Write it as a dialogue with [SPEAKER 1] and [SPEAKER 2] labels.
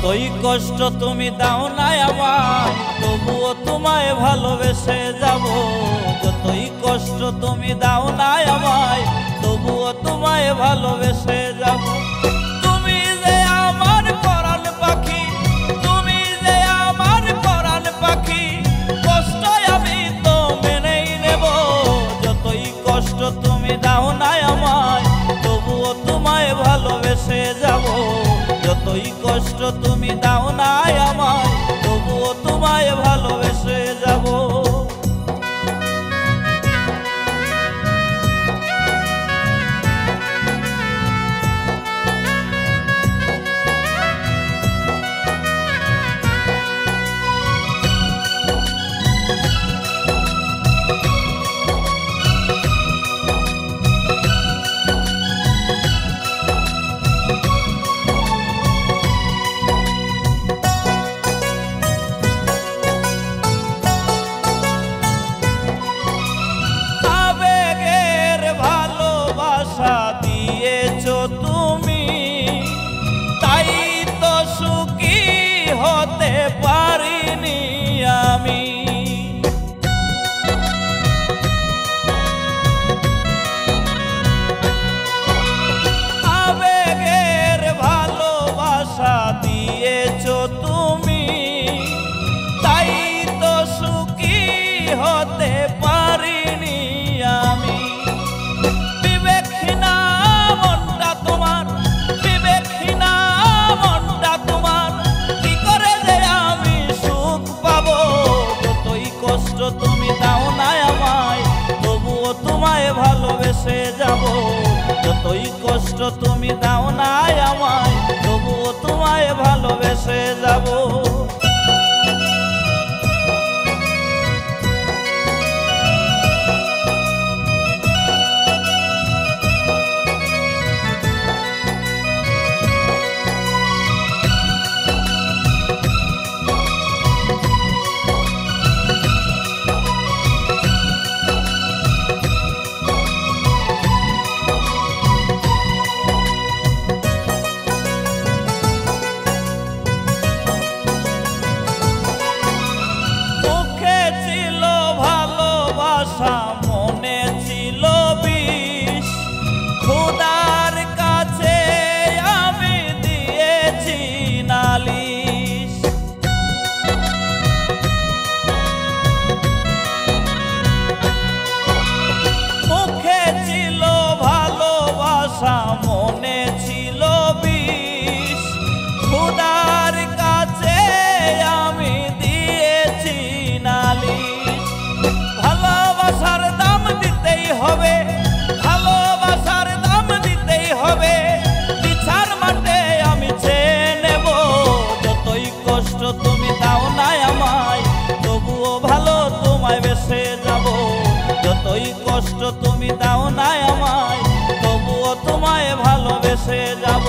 [SPEAKER 1] যতই কষ্ট তুমি দাও না আমায় তবুও তোমায় ভালোবেসে যাব। যতই কষ্ট তুমি দাও না আমায় তবুও তোমায় ভালোবেসে যাব। তুমি যে আমার পরাণ পাখি, তুমি যে আমার পরাণ পাখি, কষ্ট আমি তো মেনেই নেব। যতই কষ্ট তুমি দাও না আমায় তবুও তোমায় ভালোবেসে যাব। যতই কষ্ট তুমি দাও না আমায় তবুও তোমায় ভালোবেসে যাব। তুমি তাই তো সুখী হতে পারিনি আমি। আবেগের ভালোবাসা দিয়েছো তুমি তাই তো সুখী হতে পারিনি আমি। তুমি দাও না আমায় তবুও তোমায় ভালোবেসে যাব। যতই কষ্ট তুমি দাও না আমায় তবুও তোমায় ভালোবেসে যাব। মনে ছিল বিষ, খোদার কাছে আমি দিয়েছি নালিশ। মুখে ছিল ভালোবাসা মনে ছিল বিষ, খোদার কাছে আমি দিয়েছি নালিশ। ভালোবাসার দাম দিতেই হবে, ভালোবাসার দাম দিতেই হবে, বিচার মাঠে আমি চেয়ে নেব। যতই কষ্ট তুমি দাও না আমায় তবুও ভালো তোমায় বেসে যাব। যতই কষ্ট তুমি দাও না আমায় তবুও তোমায় ভালোবেসে যাব।